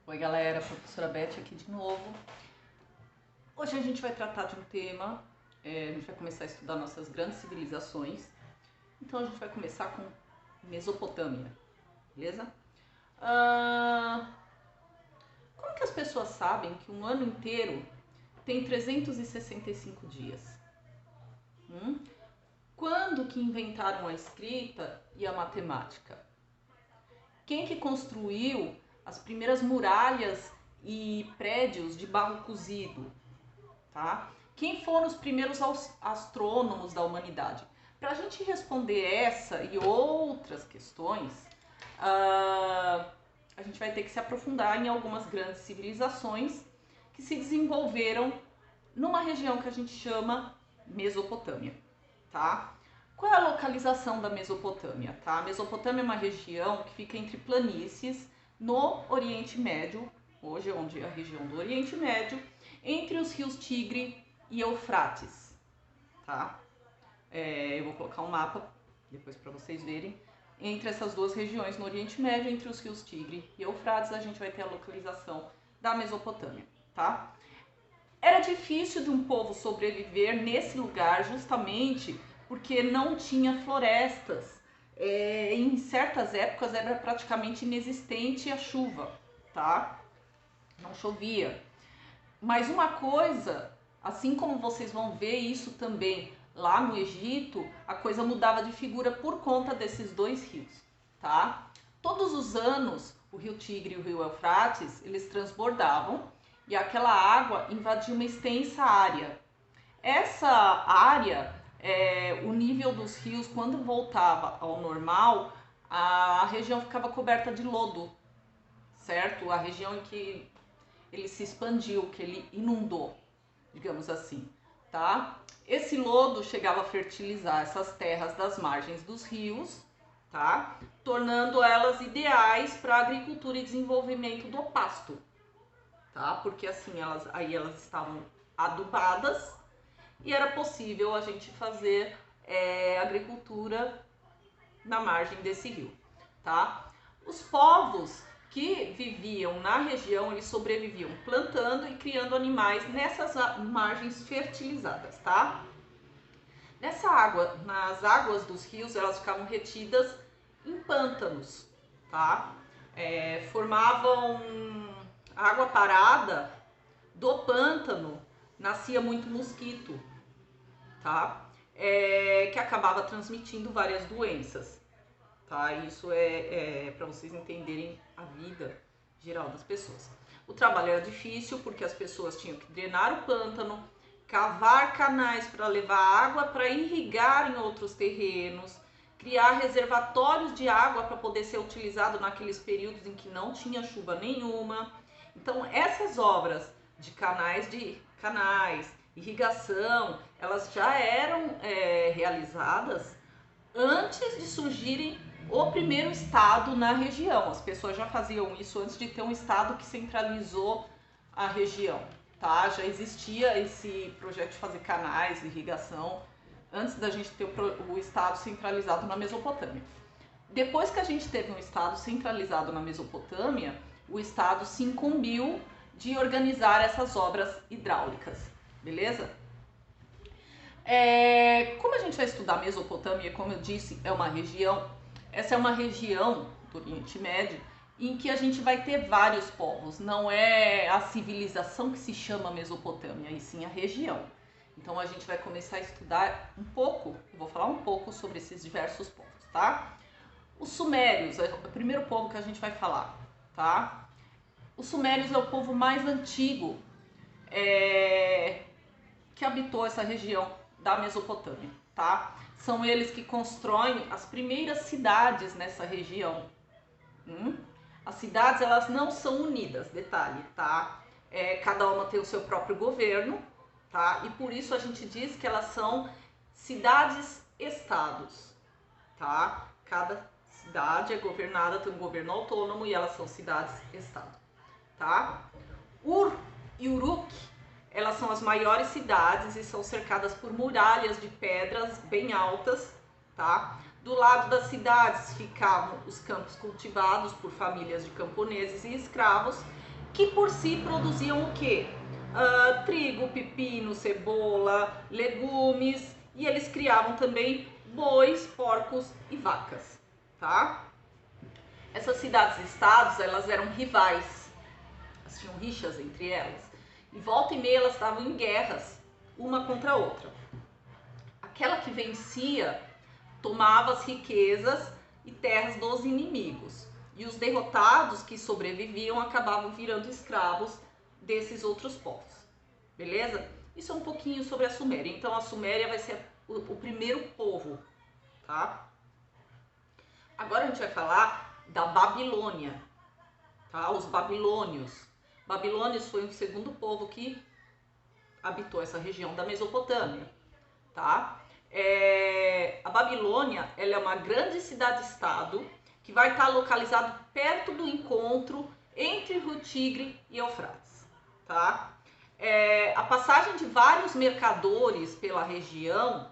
Oi galera, professora Beth aqui de novo. Hoje a gente vai tratar de um tema, a gente vai começar a estudar nossas grandes civilizações. Então a gente vai começar com Mesopotâmia, beleza? Como que as pessoas sabem que um ano inteiro tem 365 dias? Quando que inventaram a escrita e a matemática? Quem que construiu as primeiras muralhas e prédios de barro cozido, tá? Quem foram os primeiros astrônomos da humanidade? Para a gente responder essa e outras questões, a gente vai ter que se aprofundar em algumas grandes civilizações que se desenvolveram numa região que a gente chama Mesopotâmia, tá? Qual é a localização da Mesopotâmia? Tá? A Mesopotâmia é uma região que fica entre planícies no Oriente Médio, hoje onde é a região do Oriente Médio, entre os rios Tigre e Eufrates. Tá? Eu vou colocar um mapa depois para vocês verem. Entre essas duas regiões no Oriente Médio, entre os rios Tigre e Eufrates, a gente vai ter a localização da Mesopotâmia. Tá? Era difícil de um povo sobreviver nesse lugar justamente porque não tinha florestas. Em certas épocas era praticamente inexistente a chuva, tá? Não chovia. Mas uma coisa, assim como vocês vão ver isso também lá no Egito, a coisa mudava de figura por conta desses dois rios, tá? Todos os anos, o rio Tigre e o rio Eufrates, eles transbordavam e aquela água invadia uma extensa área. Essa área, o nível dos rios, quando voltava ao normal, a região ficava coberta de lodo, certo? A região em que ele se expandiu, que ele inundou, digamos assim, tá? Esse lodo chegava a fertilizar essas terras das margens dos rios, tá? Tornando elas ideais para a agricultura e desenvolvimento do pasto, tá? Porque assim elas estavam adubadas e era possível a gente fazer agricultura na margem desse rio, tá? Os povos que viviam na região, eles sobreviviam plantando e criando animais nessas margens fertilizadas, tá? Nas águas dos rios, elas ficavam retidas em pântanos, tá? Formavam água parada do pântano, nascia muito mosquito, tá? Que acabava transmitindo várias doenças, tá? Isso para vocês entenderem a vida geral das pessoas. O trabalho era difícil porque as pessoas tinham que drenar o pântano, cavar canais para levar água para irrigar em outros terrenos, criar reservatórios de água para poder ser utilizado naqueles períodos em que não tinha chuva nenhuma. Então, essas obras de canais, irrigação, elas já eram realizadas antes de surgirem o primeiro estado na região. As pessoas já faziam isso antes de ter um estado que centralizou a região, tá? Já existia esse projeto de fazer canais, irrigação, antes da gente ter o estado centralizado na Mesopotâmia. Depois que a gente teve um estado centralizado na Mesopotâmia, o estado se incumbiu de organizar essas obras hidráulicas, beleza? Como a gente vai estudar Mesopotâmia, como eu disse, essa é uma região do Oriente Médio em que a gente vai ter vários povos, não é a civilização que se chama Mesopotâmia, e sim a região. Então a gente vai começar a estudar um pouco, eu vou falar um pouco sobre esses diversos povos, tá? Os sumérios é o primeiro povo que a gente vai falar, tá? Os sumérios é o povo mais antigo que habitou essa região da Mesopotâmia, tá? São eles que constroem as primeiras cidades nessa região. As cidades, elas não são unidas, detalhe, tá? Cada uma tem o seu próprio governo, tá? E por isso a gente diz que elas são cidades-estados, tá? Cada cidade é governada, tem um governo autônomo e elas são cidades-estado, tá? Ur e Uruk, elas são as maiores cidades e são cercadas por muralhas de pedras bem altas, tá? Do lado das cidades ficavam os campos cultivados por famílias de camponeses e escravos, que por si produziam o quê? Trigo, pepino, cebola, legumes, e eles criavam também bois, porcos e vacas, tá? Essas cidades-estados, elas eram rivais, elas tinham rixas entre elas, e volta e meia elas estavam em guerras, uma contra a outra. Aquela que vencia tomava as riquezas e terras dos inimigos, e os derrotados que sobreviviam acabavam virando escravos desses outros povos, beleza? Isso é um pouquinho sobre a Suméria. Então a Suméria vai ser o primeiro povo, tá? Agora a gente vai falar da Babilônia, tá? Os babilônios. Babilônios foi o segundo povo que habitou essa região da Mesopotâmia, tá? A Babilônia, ela é uma grande cidade-estado que vai estar localizado perto do encontro entre Rio Tigre e Eufrates, tá? A passagem de vários mercadores pela região,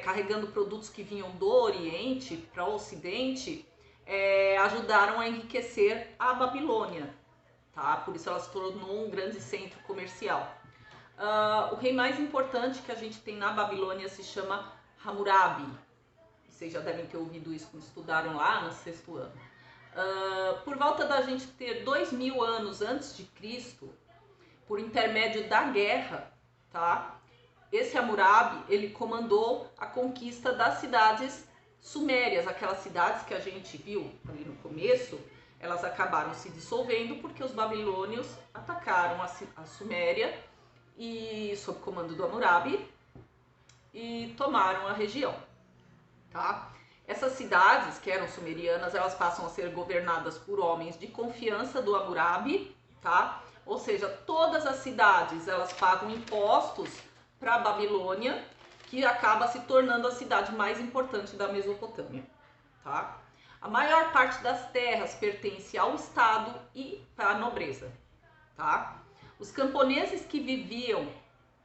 carregando produtos que vinham do Oriente para o Ocidente, ajudaram a enriquecer a Babilônia, tá? Por isso ela se tornou um grande centro comercial. O rei mais importante que a gente tem na Babilônia se chama Hammurabi. Vocês já devem ter ouvido isso quando estudaram lá no 6º ano. Por volta da gente ter 2000 anos antes de Cristo, por intermédio da guerra, tá? Esse Hammurabi, ele comandou a conquista das cidades sumérias, aquelas cidades que a gente viu ali no começo, elas acabaram se dissolvendo porque os babilônios atacaram a Suméria e sob comando do Hammurabi e tomaram a região, tá? Essas cidades que eram sumerianas, elas passam a ser governadas por homens de confiança do Hammurabi, tá? Ou seja, todas as cidades elas pagam impostos para a Babilônia, que acaba se tornando a cidade mais importante da Mesopotâmia, tá? A maior parte das terras pertence ao Estado e à nobreza, tá? Os camponeses que viviam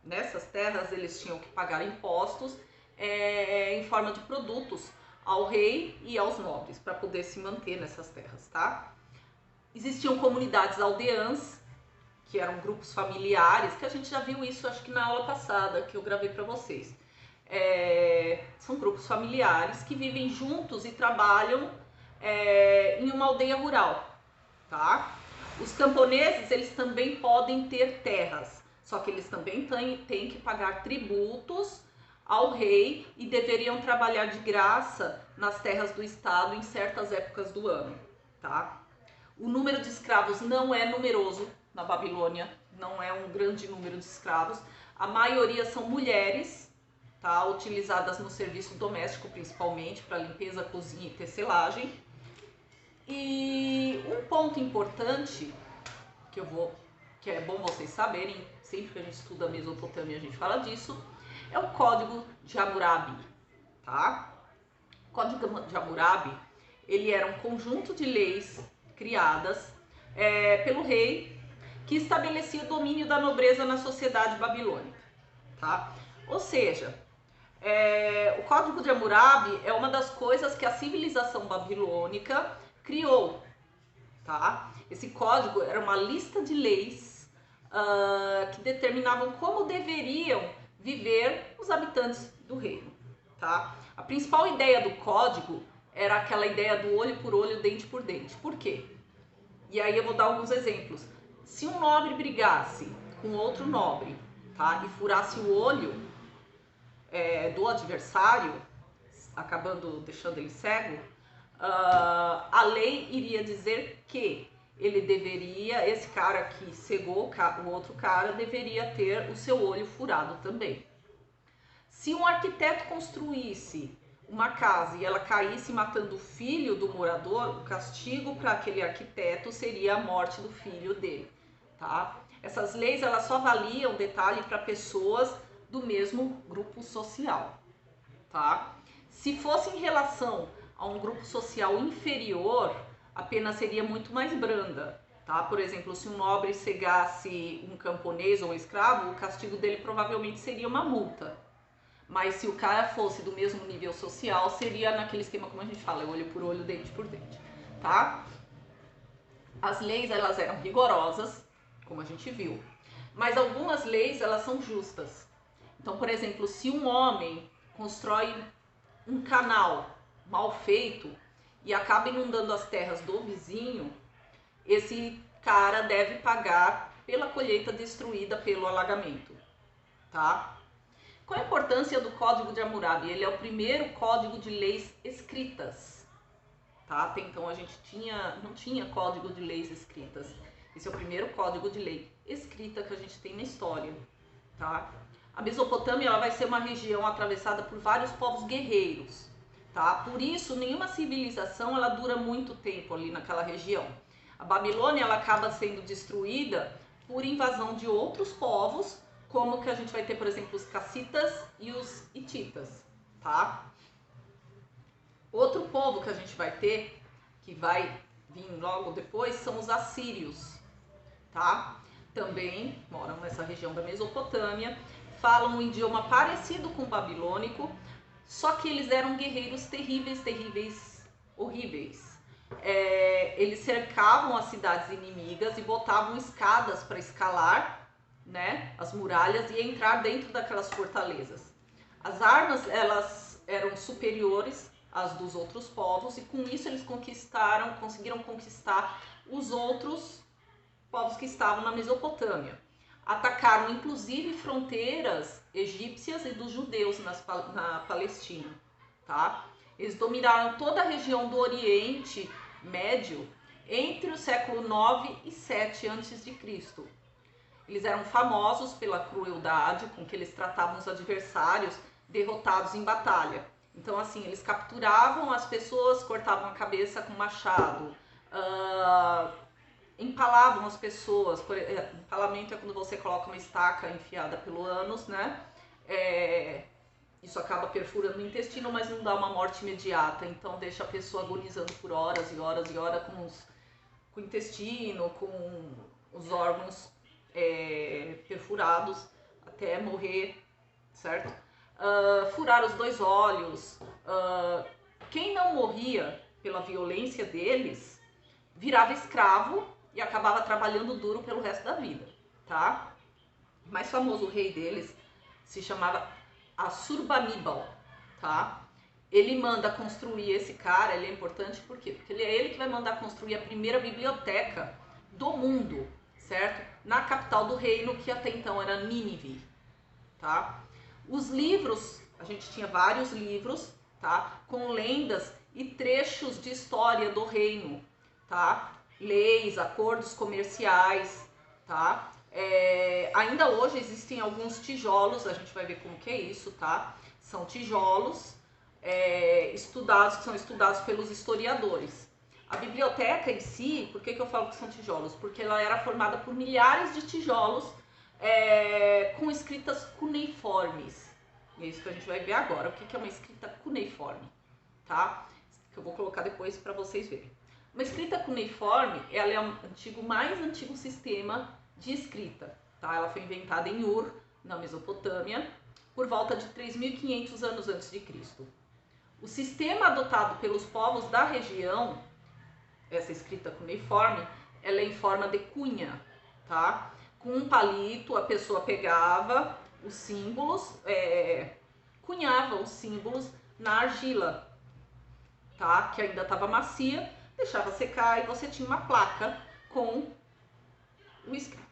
nessas terras, eles tinham que pagar impostos em forma de produtos ao rei e aos nobres, para poder se manter nessas terras, tá? Existiam comunidades aldeãs, que eram grupos familiares, que a gente já viu isso, acho que na aula passada, que eu gravei para vocês. São grupos familiares que vivem juntos e trabalham em uma aldeia rural, tá? Os camponeses, eles também podem ter terras, só que eles também têm que pagar tributos ao rei e deveriam trabalhar de graça nas terras do estado em certas épocas do ano, tá? O número de escravos não é numeroso na Babilônia, não é um grande número de escravos. A maioria são mulheres, tá? Utilizadas no serviço doméstico, principalmente para limpeza, cozinha e tecelagem. E um ponto importante que é bom vocês saberem, sempre que a gente estuda a Mesopotâmia a gente fala disso, é o Código de Hammurabi, tá? O Código de Hammurabi, ele era um conjunto de leis criadas pelo rei que estabelecia o domínio da nobreza na sociedade babilônica, tá? Ou seja, o Código de Hammurabi é uma das coisas que a civilização babilônica criou, tá? Esse código era uma lista de leis que determinavam como deveriam viver os habitantes do reino, tá? A principal ideia do código era aquela ideia do olho por olho, dente por dente. Por quê? E aí eu vou dar alguns exemplos. Se um nobre brigasse com outro nobre, tá, e furasse o olho do adversário, acabando deixando ele cego, a lei iria dizer que ele deveria, esse cara que cegou o outro cara, deveria ter o seu olho furado também. Se um arquiteto construísse uma casa e ela caísse matando o filho do morador, o castigo para aquele arquiteto seria a morte do filho dele, tá? Essas leis, elas só valiam, detalhe, para pessoas do mesmo grupo social, tá? Se fosse em relação a um grupo social inferior, a pena seria muito mais branda, tá? Por exemplo, se um nobre cegasse um camponês ou um escravo, o castigo dele provavelmente seria uma multa. Mas se o cara fosse do mesmo nível social, seria naquele esquema como a gente fala, olho por olho, dente por dente, tá? As leis, elas eram rigorosas, como a gente viu, mas algumas leis, elas são justas. Então, por exemplo, se um homem constrói um canal mal feito e acaba inundando as terras do vizinho, esse cara deve pagar pela colheita destruída pelo alagamento, tá? Qual a importância do Código de Hammurabi? Ele é o primeiro código de leis escritas, tá? Até então a gente não tinha código de leis escritas. Esse é o primeiro código de lei escrita que a gente tem na história, tá? A Mesopotâmia, ela vai ser uma região atravessada por vários povos guerreiros, tá? Por isso, nenhuma civilização ela dura muito tempo ali naquela região. A Babilônia, ela acaba sendo destruída por invasão de outros povos, como que a gente vai ter, por exemplo, os cassitas e os hititas, tá? Outro povo que a gente vai ter, que vai vir logo depois, são os assírios, tá? Também moram nessa região da Mesopotâmia, falam um idioma parecido com o babilônico, só que eles eram guerreiros terríveis, terríveis, horríveis. Eles cercavam as cidades inimigas e botavam escadas para escalar, né, as muralhas e entrar dentro daquelas fortalezas. As armas, elas eram superiores às dos outros povos e com isso eles conseguiram conquistar os outros povos que estavam na Mesopotâmia. Atacaram inclusive fronteiras egípcias e dos judeus na Palestina, tá? Eles dominaram toda a região do Oriente Médio entre o século 9 e 7 a.C. Eles eram famosos pela crueldade com que eles tratavam os adversários derrotados em batalha. Então, assim, eles capturavam as pessoas, cortavam a cabeça com machado, empalavam as pessoas. Empalamento é quando você coloca uma estaca enfiada pelo ânus, né? Isso acaba perfurando o intestino, mas não dá uma morte imediata. Então deixa a pessoa agonizando por horas e horas e horas com o intestino, com os órgãos perfurados até morrer, certo? Furar os 2 olhos. Quem não morria pela violência deles virava escravo e acabava trabalhando duro pelo resto da vida, tá? O mais famoso rei deles se chamava Assurbanipal, tá? Ele manda construir esse cara, ele é importante por quê? Porque ele que vai mandar construir a primeira biblioteca do mundo, certo? Na capital do reino, que até então era Nínive, tá? Os livros, a gente tinha vários livros, tá? Com lendas e trechos de história do reino, tá? Leis, acordos comerciais, tá? Ainda hoje existem alguns tijolos, a gente vai ver como que é isso, tá? São tijolos estudados, que são estudados pelos historiadores. A biblioteca em si, por que eu falo que são tijolos? Porque ela era formada por milhares de tijolos com escritas cuneiformes. E é isso que a gente vai ver agora, o que é uma escrita cuneiforme, tá? Que eu vou colocar depois para vocês verem. Uma escrita cuneiforme, ela é o mais antigo sistema de escrita, tá? Ela foi inventada em Ur, na Mesopotâmia, por volta de 3.500 anos antes de Cristo. O sistema adotado pelos povos da região, essa escrita cuneiforme, ela é em forma de cunha, tá? Com um palito, a pessoa pegava os símbolos, cunhava os símbolos na argila, tá? Que ainda estava macia, deixava secar e você tinha uma placa com o escrito,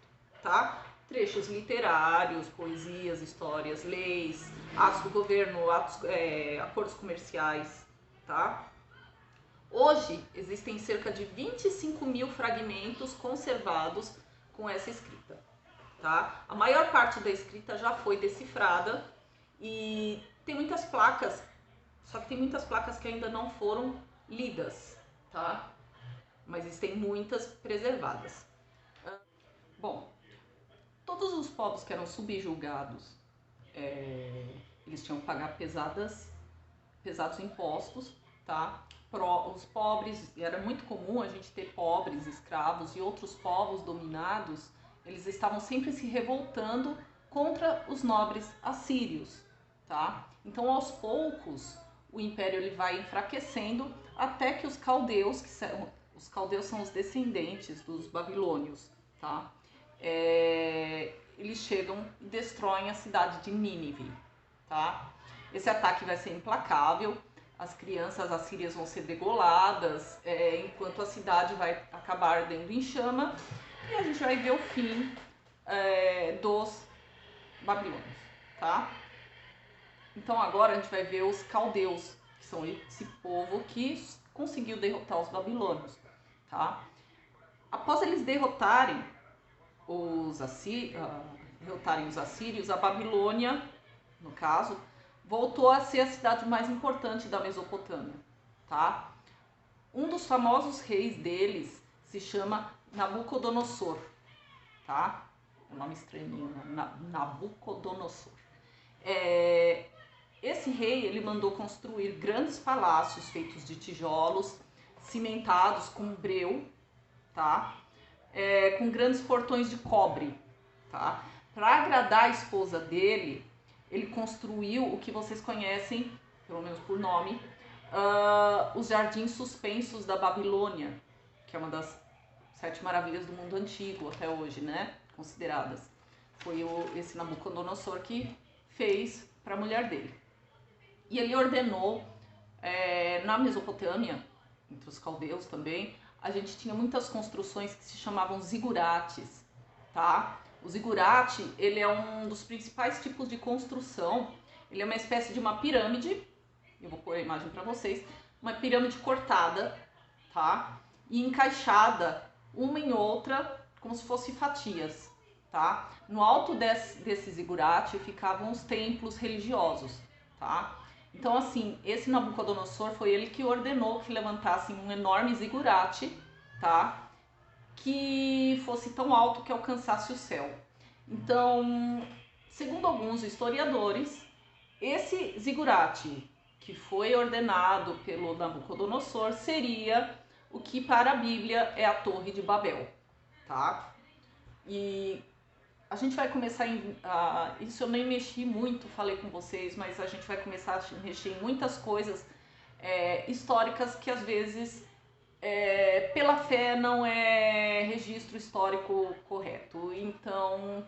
tá? Trechos literários, poesias, histórias, leis, atos do governo, acordos comerciais, tá? Hoje existem cerca de 25.000 fragmentos conservados com essa escrita, tá? A maior parte da escrita já foi decifrada e tem muitas placas, só que tem muitas placas que ainda não foram lidas, tá? Mas existem muitas preservadas. Bom, todos os povos que eram subjugados, eles tinham que pagar pesados impostos, tá? Os pobres, era muito comum a gente ter pobres, escravos e outros povos dominados, eles estavam sempre se revoltando contra os nobres assírios, tá? Então, aos poucos, o império ele vai enfraquecendo até que os caldeus, que são Os caldeus são os descendentes dos babilônios, tá? Eles chegam e destroem a cidade de Nínive, tá? Esse ataque vai ser implacável, as crianças assírias vão ser degoladas, enquanto a cidade vai acabar ardendo em chama, e a gente vai ver o fim dos babilônios, tá? Então agora a gente vai ver os caldeus, que são esse povo que conseguiu derrotar os babilônios, tá? Após eles derrotarem os assírios, a Babilônia, no caso, voltou a ser a cidade mais importante da Mesopotâmia, tá? Um dos famosos reis deles se chama Nabucodonosor, tá? É um nome estranho, Nabucodonosor. Esse rei, ele mandou construir grandes palácios feitos de tijolos, cimentados com breu, tá? Com grandes portões de cobre, tá? Para agradar a esposa dele, ele construiu o que vocês conhecem, pelo menos por nome, os Jardins Suspensos da Babilônia, que é uma das 7 maravilhas do mundo antigo até hoje, né? Consideradas. Foi esse Nabucodonosor que fez para a mulher dele. E ele ordenou, na Mesopotâmia, entre os caldeus também, a gente tinha muitas construções que se chamavam zigurates, tá? O zigurate, ele é um dos principais tipos de construção. Ele é uma espécie de uma pirâmide, eu vou pôr a imagem para vocês, uma pirâmide cortada, tá? E encaixada uma em outra, como se fossem fatias, tá? No alto desse zigurate ficavam os templos religiosos, tá? Então, assim, esse Nabucodonosor foi ele que ordenou que levantassem um enorme zigurate, tá? Que fosse tão alto que alcançasse o céu. Então, segundo alguns historiadores, esse zigurate que foi ordenado pelo Nabucodonosor seria o que para a Bíblia é a Torre de Babel, tá? E a gente vai começar isso eu nem mexi muito, falei com vocês, mas a gente vai começar a mexer em muitas coisas históricas que às vezes pela fé não é registro histórico correto. Então,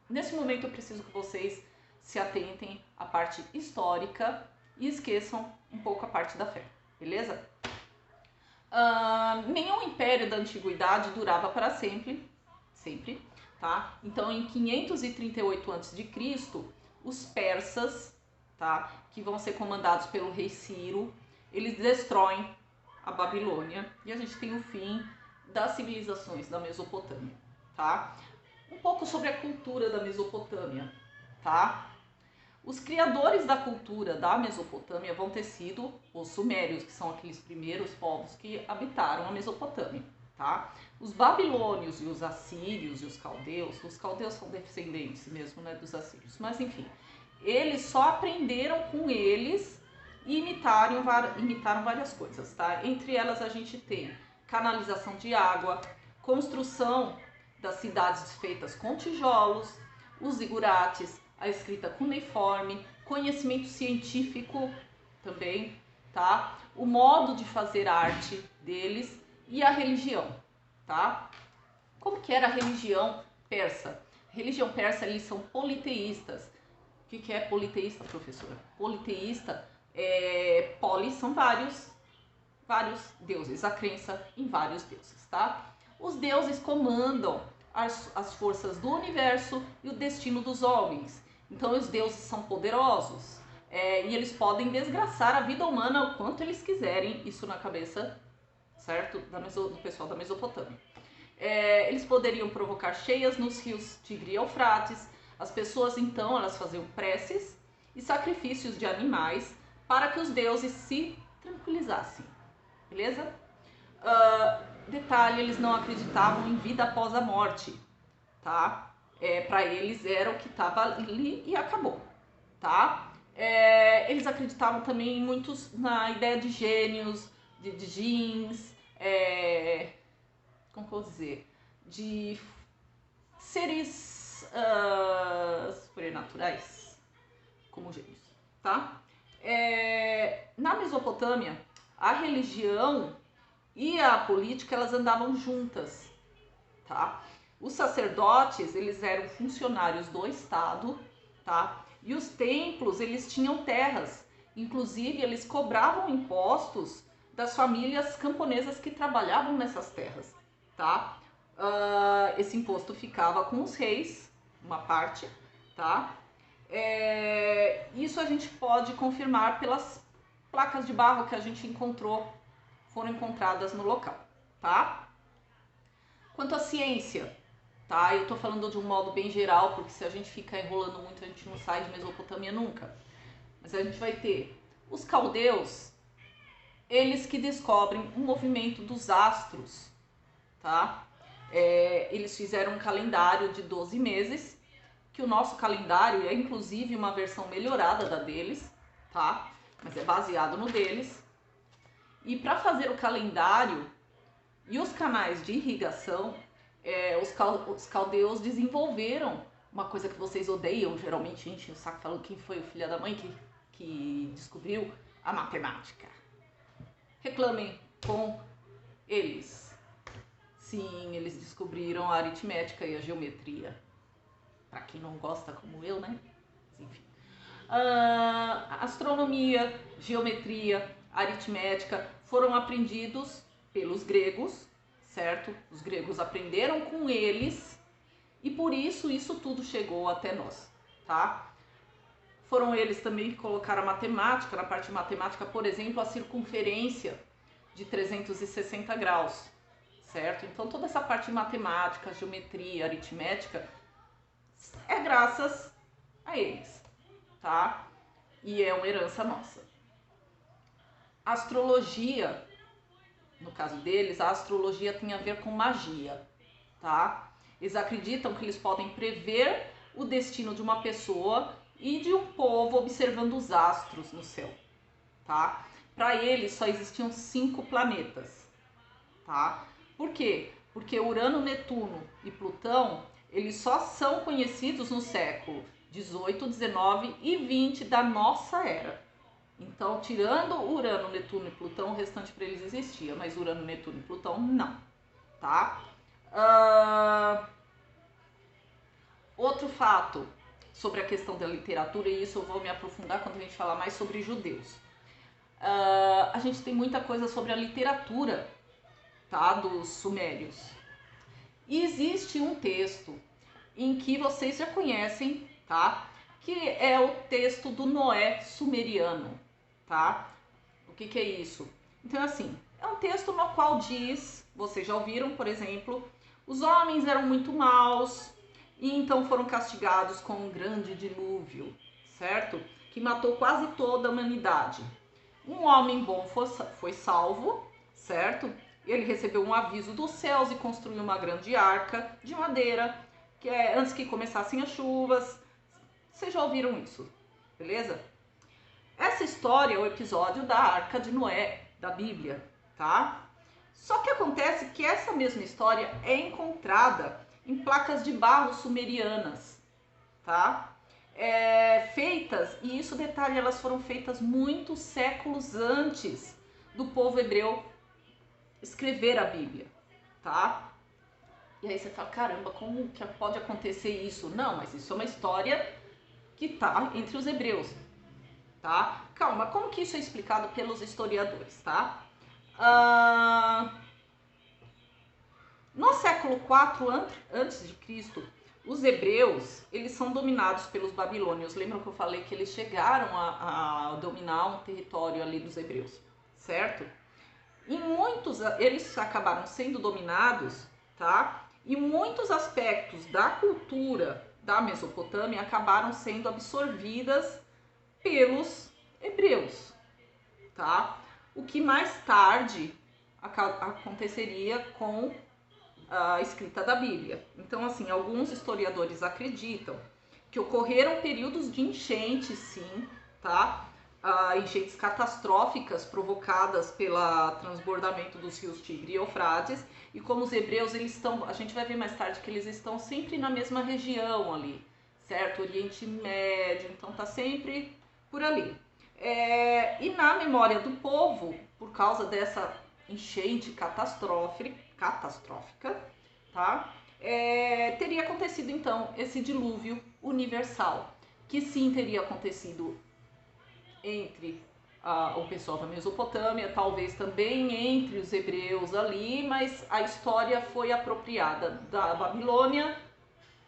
nesse momento eu preciso que vocês se atentem à parte histórica e esqueçam um pouco a parte da fé, beleza? Nenhum império da antiguidade durava para sempre, tá? Então, em 538 a.C., os persas, tá, que vão ser comandados pelo rei Ciro, eles destroem a Babilônia e a gente tem o fim das civilizações da Mesopotâmia, tá? Um pouco sobre a cultura da Mesopotâmia, tá? Os criadores da cultura da Mesopotâmia vão ter sido os sumérios, que são aqueles primeiros povos que habitaram a Mesopotâmia, tá? Os babilônios e os assírios e os caldeus são descendentes mesmo, né, dos assírios, mas enfim, eles só aprenderam com eles e imitaram várias coisas, tá? Entre elas a gente tem canalização de água, construção das cidades feitas com tijolos, os zigurates, a escrita cuneiforme, conhecimento científico também, tá? O modo de fazer arte deles e a religião, tá? Como que era a religião persa? A religião persa, eles são politeístas. O que é politeísta, professora? Politeísta polis são vários deuses, a crença em vários deuses, tá? Os deuses comandam as forças do universo e o destino dos homens. Então os deuses são poderosos e eles podem desgraçar a vida humana o quanto eles quiserem, isso na cabeça, certo? Do pessoal da Mesopotâmia. Eles poderiam provocar cheias nos rios Tigre e Eufrates. As pessoas então elas faziam preces e sacrifícios de animais para que os deuses se tranquilizassem, beleza? Detalhe, eles não acreditavam em vida após a morte, tá? Para eles era o que estava ali e acabou, tá? Eles acreditavam também muitos na ideia de gênios, de djinns, como que eu vou dizer? De seres sobrenaturais, como gênios, tá? Na Mesopotâmia, a religião e a política, elas andavam juntas, tá? Os sacerdotes, eles eram funcionários do Estado, tá? E os templos, eles tinham terras. Inclusive, eles cobravam impostos das famílias camponesas que trabalhavam nessas terras, tá? Esse imposto ficava com os reis, uma parte, tá? Isso a gente pode confirmar pelas placas de barro que a gente foram encontradas no local, tá? Quanto à ciência, tá? Eu tô falando de um modo bem geral, porque se a gente ficar enrolando muito, a gente não sai de Mesopotâmia nunca. Mas a gente vai ter os caldeus, eles que descobrem o movimento dos astros, tá? Eles fizeram um calendário de 12 meses, que o nosso calendário é inclusive uma versão melhorada da deles, tá? Mas é baseado no deles. E para fazer o calendário e os canais de irrigação, os caldeus desenvolveram uma coisa que vocês odeiam, geralmente enchem o saco falando quem foi o filho da mãe que descobriu a matemática. Reclamem com eles. Sim, eles descobriram a aritmética e a geometria. Para quem não gosta como eu, né? Enfim. Astronomia, geometria, aritmética foram aprendidos pelos gregos, certo? Os gregos aprenderam com eles e por isso tudo chegou até nós, tá? Foram eles também que colocaram a matemática, na parte de matemática, por exemplo, a circunferência de 360 graus, certo? Então toda essa parte de matemática, geometria, aritmética é graças a eles, tá? E é uma herança nossa. Astrologia, no caso deles, a astrologia tem a ver com magia, tá? Eles acreditam que eles podem prever o destino de uma pessoa e de um povo observando os astros no céu, tá? Para eles só existiam 5 planetas, tá? Por quê? Porque Urano, Netuno e Plutão, eles só são conhecidos no século 18, 19 e 20 da nossa era. Então, tirando Urano, Netuno e Plutão, o restante para eles existia, mas Urano, Netuno e Plutão não, tá? Outro fato sobre a questão da literatura, e isso eu vou me aprofundar quando a gente falar mais sobre judeus. A gente tem muita coisa sobre a literatura, tá, dos sumérios. E existe um texto em que vocês já conhecem, tá? Que é o texto do Noé sumeriano, tá? O que é isso? Então, assim, é um texto no qual diz, vocês já ouviram, por exemplo, os homens eram muito maus e então foram castigados com um grande dilúvio, certo? Que matou quase toda a humanidade. Um homem bom foi salvo, certo? Ele recebeu um aviso dos céus e construiu uma grande arca de madeira, que é antes que começassem as chuvas. Vocês já ouviram isso, beleza? Essa história é o episódio da Arca de Noé, da Bíblia, tá? Só que acontece que essa mesma história é encontrada em placas de barro sumerianas, tá? Feitas, e isso detalhe, elas foram feitas muitos séculos antes do povo hebreu escrever a Bíblia, tá? E aí você fala, caramba, como que pode acontecer isso? Não, mas isso é uma história que tá entre os hebreus, tá? Calma, como que isso é explicado pelos historiadores, tá? No século IV antes de Cristo, os hebreus, eles são dominados pelos babilônios. Lembram que eu falei que eles chegaram a dominar um território ali dos hebreus, certo? E eles acabaram sendo dominados, tá? E muitos aspectos da cultura da Mesopotâmia acabaram sendo absorvidas pelos hebreus, tá? O que mais tarde aconteceria com a escrita da Bíblia. Então, assim, alguns historiadores acreditam que ocorreram períodos de enchentes, sim, tá? Enchentes catastróficas provocadas pelo transbordamento dos rios Tigre e Eufrates, e como os hebreus, eles estão, a gente vai ver mais tarde que eles estão sempre na mesma região ali, certo? Oriente Médio, então tá sempre por ali. E na memória do povo, por causa dessa enchente catastrófica, tá? Teria acontecido então esse dilúvio universal, que sim teria acontecido entre o pessoal da Mesopotâmia, talvez também entre os hebreus ali, mas a história foi apropriada da Babilônia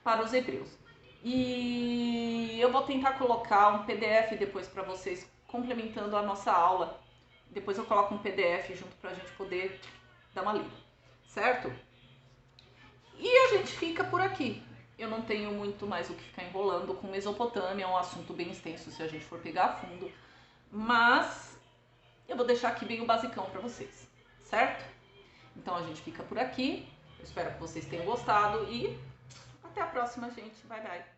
para os hebreus. E eu vou tentar colocar um PDF depois para vocês, complementando a nossa aula. Depois eu coloco um PDF junto para a gente poder dar uma lida, certo? E a gente fica por aqui. Eu não tenho muito mais o que ficar enrolando com Mesopotâmia, é um assunto bem extenso se a gente for pegar a fundo. Mas eu vou deixar aqui bem o basicão para vocês, certo? Então a gente fica por aqui. Eu espero que vocês tenham gostado e até a próxima, gente. Bye, bye.